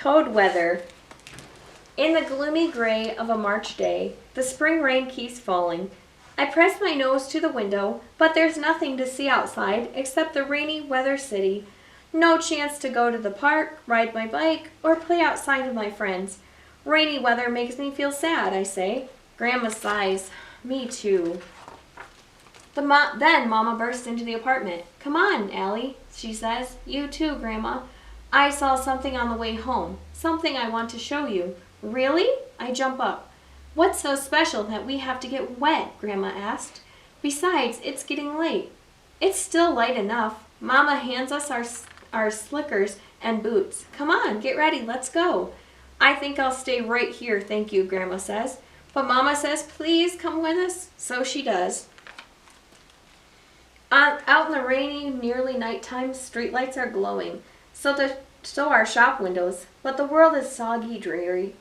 Toad weather. In the gloomy gray of a March day, the spring rain keeps falling. I press my nose to the window, but there's nothing to see outside except the rainy weather city. No chance to go to the park, ride my bike, or play outside with my friends. Rainy weather makes me feel sad, I say. Grandma sighs. Me too. Then Mama bursts into the apartment. Come on, Allie, she says. You too, Grandma. I saw something on the way home. Something I want to show you. Really? I jump up. What's so special that we have to get wet? Grandma asked. Besides, it's getting late. It's still light enough. Mama hands us our slickers and boots. Come on, get ready, let's go. I think I'll stay right here, thank you, Grandma says. But Mama says, please come with us. So she does. Out in the rainy, nearly nighttime, streetlights are glowing. So are shop windows. But the world is soggy, dreary.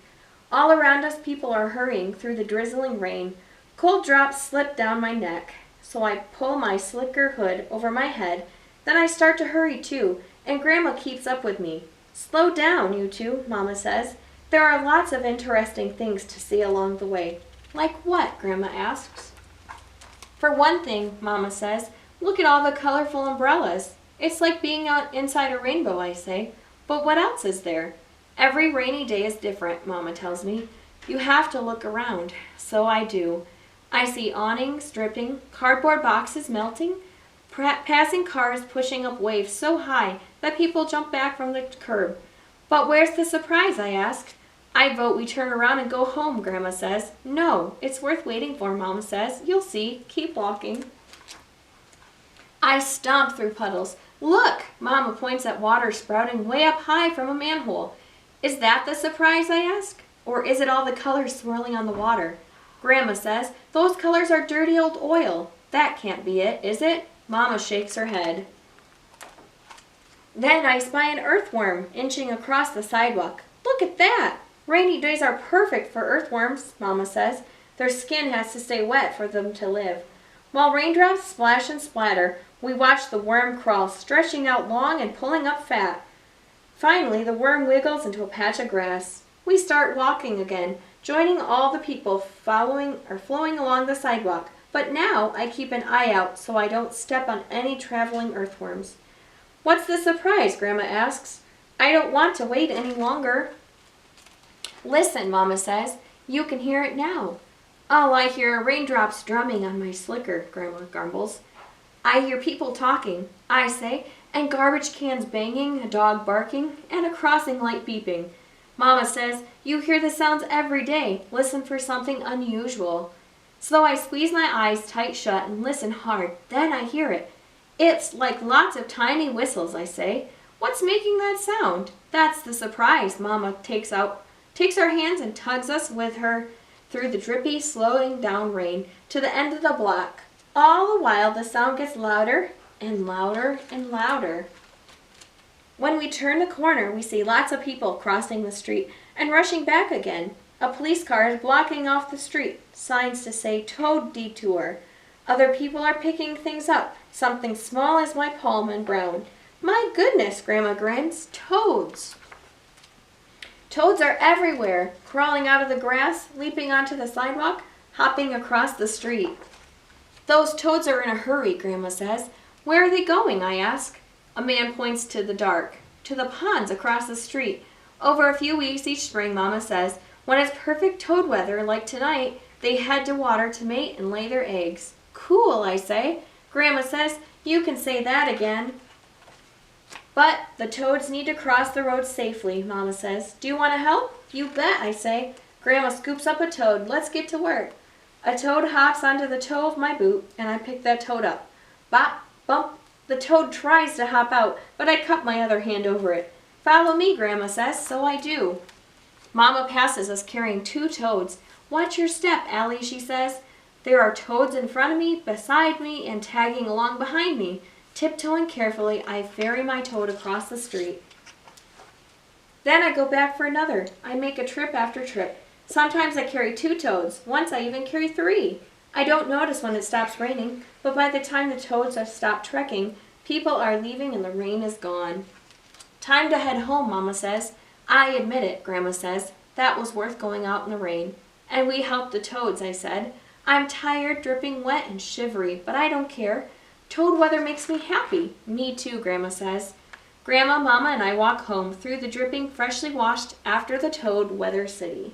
All around us, people are hurrying through the drizzling rain. Cold drops slip down my neck. So I pull my slicker hood over my head. Then I start to hurry too, and Grandma keeps up with me. Slow down, you two, Mama says. There are lots of interesting things to see along the way. Like what? Grandma asks. For one thing, Mama says, look at all the colorful umbrellas. It's like being inside a rainbow, I say. But what else is there? Every rainy day is different, Mama tells me. You have to look around. So I do. I see awnings dripping, cardboard boxes melting, passing cars pushing up waves so high that people jump back from the curb. But where's the surprise, I asked. I vote we turn around and go home, Grandma says. No, it's worth waiting for, Mama says. You'll see. Keep walking. I stomp through puddles. Look! Mama points at water sprouting way up high from a manhole. Is that the surprise, I ask? Or is it all the colors swirling on the water? Grandma says, those colors are dirty old oil. That can't be it, is it? Mama shakes her head. Then I spy an earthworm inching across the sidewalk. Look at that! Rainy days are perfect for earthworms, Mama says. Their skin has to stay wet for them to live. While raindrops splash and splatter, we watch the worm crawl, stretching out long and pulling up fat. Finally, the worm wiggles into a patch of grass. We start walking again, joining all the people flowing along the sidewalk. But now I keep an eye out so I don't step on any traveling earthworms. What's the surprise? Grandma asks. I don't want to wait any longer. Listen, Mama says. You can hear it now. Oh, I hear raindrops drumming on my slicker, Grandma grumbles. I hear people talking, I say, and garbage cans banging, a dog barking, and a crossing light beeping. Mama says, you hear the sounds every day. Listen for something unusual. So I squeeze my eyes tight shut and listen hard. Then I hear it. It's like lots of tiny whistles, I say. What's making that sound? That's the surprise. Mama takes our hands and tugs us with her through the drippy, slowing down rain to the end of the block. All the while, the sound gets louder and louder and louder. When we turn the corner, we see lots of people crossing the street and rushing back again. A police car is blocking off the street, signs to say Toad Detour. Other people are picking things up, something small as my palm and brown. My goodness, Grandma grins, toads. Toads are everywhere, crawling out of the grass, leaping onto the sidewalk, hopping across the street. Those toads are in a hurry, Grandma says. Where are they going? I ask. A man points to the dark, to the ponds across the street. Over a few weeks each spring, Mama says, when it's perfect toad weather like tonight, they head to water to mate and lay their eggs. Cool, I say. Grandma says, you can say that again. But the toads need to cross the road safely, Mama says. Do you want to help? You bet, I say. Grandma scoops up a toad. Let's get to work. A toad hops onto the toe of my boot, and I pick that toad up. Bop, bump. The toad tries to hop out, but I cup my other hand over it. Follow me, Grandma says, so I do. Mama passes us carrying 2 toads. Watch your step, Allie, she says. There are toads in front of me, beside me, and tagging along behind me. Tiptoeing carefully, I ferry my toad across the street. Then I go back for another. I make a trip after trip. Sometimes I carry 2 toads. Once I even carry 3. I don't notice when it stops raining, but by the time the toads have stopped trekking, people are leaving and the rain is gone. Time to head home, Mama says. I admit it, Grandma says. That was worth going out in the rain. And we helped the toads, I said. I'm tired, dripping wet and shivery, but I don't care. Toad weather makes me happy. Me too, Grandma says. Grandma, Mama, and I walk home through the dripping, freshly washed, after the toad weather city.